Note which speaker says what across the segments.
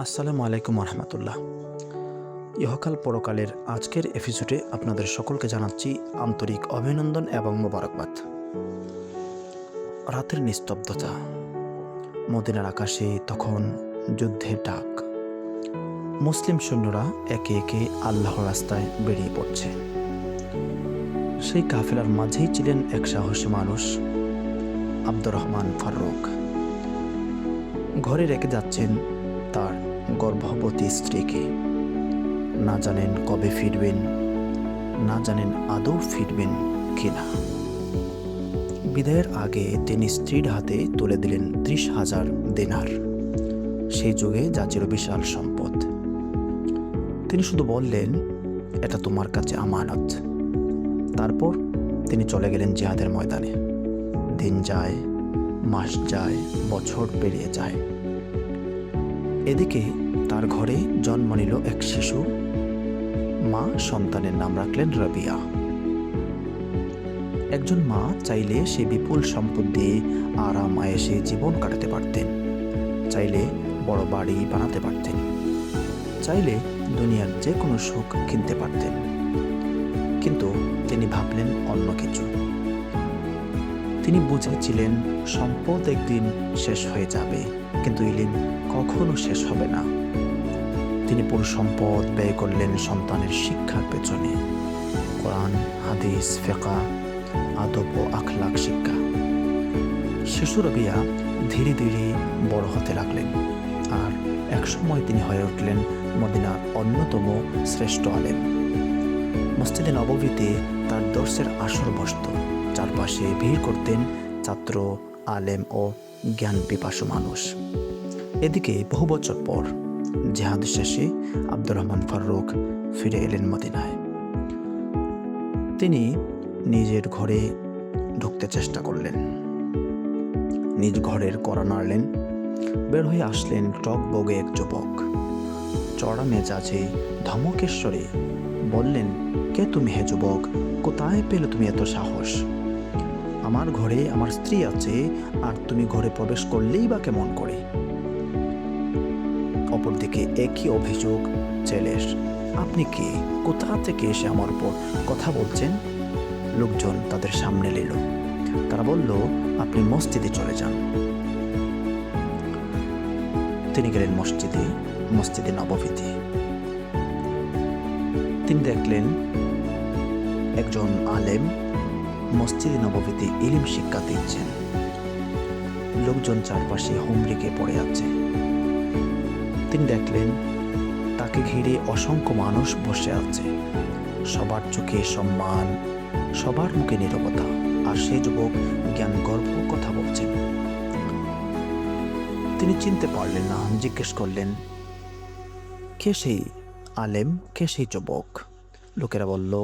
Speaker 1: আসসালামু আলাইকুম রহমতুল্লাহ। ইহকাল পরকালের আজকের এপিসোডে আপনাদের সকলকে জানাচ্ছি আন্তরিক অভিনন্দন এবং মোবারকবাদ। রাতের নিস্তব্ধতা, মদিনার আকাশে তখন যুদ্ধের ডাক। মুসলিম সৈন্যরা একে একে আল্লাহর রাস্তায় বেরিয়ে পড়ছে। সেই কাফেলার মাঝেই ছিলেন এক সাহসী মানুষ, আব্দুর রহমান ফারুক। ঘরে রেখে যাচ্ছেন তার গর্ভবতী স্ত্রীকে। না জানেন কবে ফিরবেন, না জানেন আদৌ ফিরবেন কিনা। বিদায়ের আগে তিনি স্ত্রীর হাতে তুলে দিলেন 30,000 দিনার, সেই যুগে যা ছিল বিশাল সম্পদ। তিনি শুধু বললেন, এটা তোমার কাছে আমানত। তারপর তিনি চলে গেলেন জিহাদের ময়দানে। দিন যায়, মাস যায়, বছর পেরিয়ে যায়। এদিকে তার ঘরে জন্ম নিল এক শিশু। মা সন্তানের নাম রাখলেন রাবিয়া। একজন মা চাইলে সে বিপুল সম্পদ দিয়ে আরাম আয়েশে জীবন কাটাতে পারতেন, চাইলে বড় বাড়ি বানাতে পারতেন, চাইলে দুনিয়ার যে কোনো সুখ কিনতে পারতেন। কিন্তু তিনি ভাবলেন অন্য কিছু। তিনি বুঝেছিলেন সম্পদ একদিন শেষ হয়ে যাবে, কিন্তু ইলম কখনো শেষ হবে না। তিনি পুরো সম্পদ ব্যয় করলেন সন্তানের শিক্ষার পেছনে। কোরআন, হাদিস, ফিকহ, আদব ও আখলাক শিক্ষা। শিশু রাবিয়া ধীরে ধীরে বড় হতে লাগলেন, আর একসময় তিনি হয়ে উঠলেন মদিনার অন্যতম শ্রেষ্ঠ আলেম। মসজিদে নববীতে তার দর্শের আসর বসত। চারপাশে ভিড় করতেন ছাত্র, আলেম ও জ্ঞান পিপাসু মানুষ। এদিকে বহু বছর পর জিহাদ শেষে আব্দুর রহমান ফারুক ফিরে এলেন মদিনায়। তিনি নিজের ঘরে ঢুকতে চেষ্টা করলেন, নিজ ঘরের কড়া নাড়লেন। বের হয়ে আসলেন টকবগে এক যুবক। চড়া মেজাজে ধমকেশ্বরে বললেন, কে তুমি হে যুবক? কোথায় পেলে তুমি এত সাহস? আমার ঘরে আমার স্ত্রী আছে, আর তুমি ঘরে প্রবেশ করলেই বা কেমন করে? অপরদিকে একই অভিযোগ ছেলের, আপনি কে? কোথা থেকে এসে আমার উপর কথা বলছেন? লোকজন তাদের সামনে এলো। তারা বলল, আপনি মসজিদে চলে যান। তিনি গেলেন মসজিদে নববীতে। তিনি দেখলেন একজন আলেম মসজিদে নববীতে ইলম শিক্ষা দিচ্ছেন। লোকজন চারপাশে হুমড়িকে পড়ে আছে। তিনি দেখলেন তাকে ঘিরে অসংখ্য মানুষ বসে আছে। সবার চোখে সম্মান, সবার মুখে নীরবতা, আর সেই যুবক জ্ঞান গর্ব কথা বলছেন। তিনি চিনতে পারলেন না। জিজ্ঞেস করলেন, কে সেই আলেম, কে সেই যুবক? লোকেরা বলল,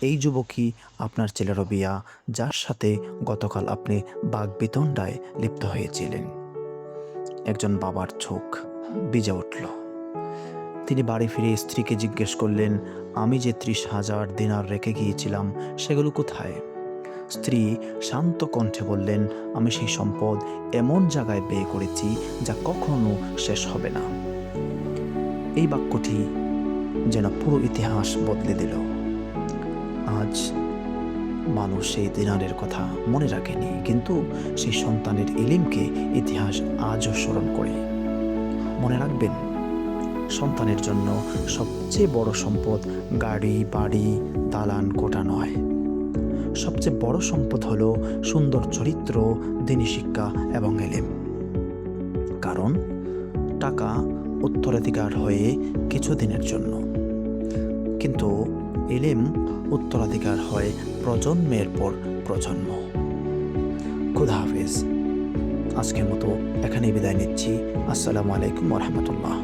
Speaker 1: এই যুবকই আপনার ছেলে রাবিয়া, যার সাথে গতকাল আপনি বাগবিতণ্ডায় লিপ্ত হয়েছিলেন। একজন বাবার চোখ ভিজে উঠল। তিনি বাড়ি ফিরে স্ত্রীকে জিজ্ঞেস করলেন, আমি যে 30,000 দিনার রেখে গিয়েছিলাম, সেগুলো কোথায়? স্ত্রী শান্ত কণ্ঠে বললেন, আমি সেই সম্পদ এমন জায়গায় ব্যয় করেছি যা কখনো শেষ হবে না। এই বাক্যটি যেন পুরো ইতিহাস বদলে দিল। আজ মানুষ সেই দিনারের কথা মনে রাখেনি, কিন্তু সেই সন্তানের ইলমকে ইতিহাস আজও স্মরণ করে। মনে রাখবেন, সন্তানের জন্য সবচেয়ে বড় সম্পদ গাড়ি, বাড়ি, দালান কোঠা নয়। সবচেয়ে বড় সম্পদ হলো সুন্দর চরিত্র, দ্বীনি শিক্ষা এবং ইলম। কারণ টাকা উত্তরাধিকার হয়ে কিছুদিনের জন্য, কিন্তু ইলম উত্তরাধিকার হয় প্রজন্মের পর প্রজন্ম। খুদা হাফেজ। আজকের মতো এখানেই বিদায় নিচ্ছি। আসসালামু আলাইকুম রহমতুল্লাহ।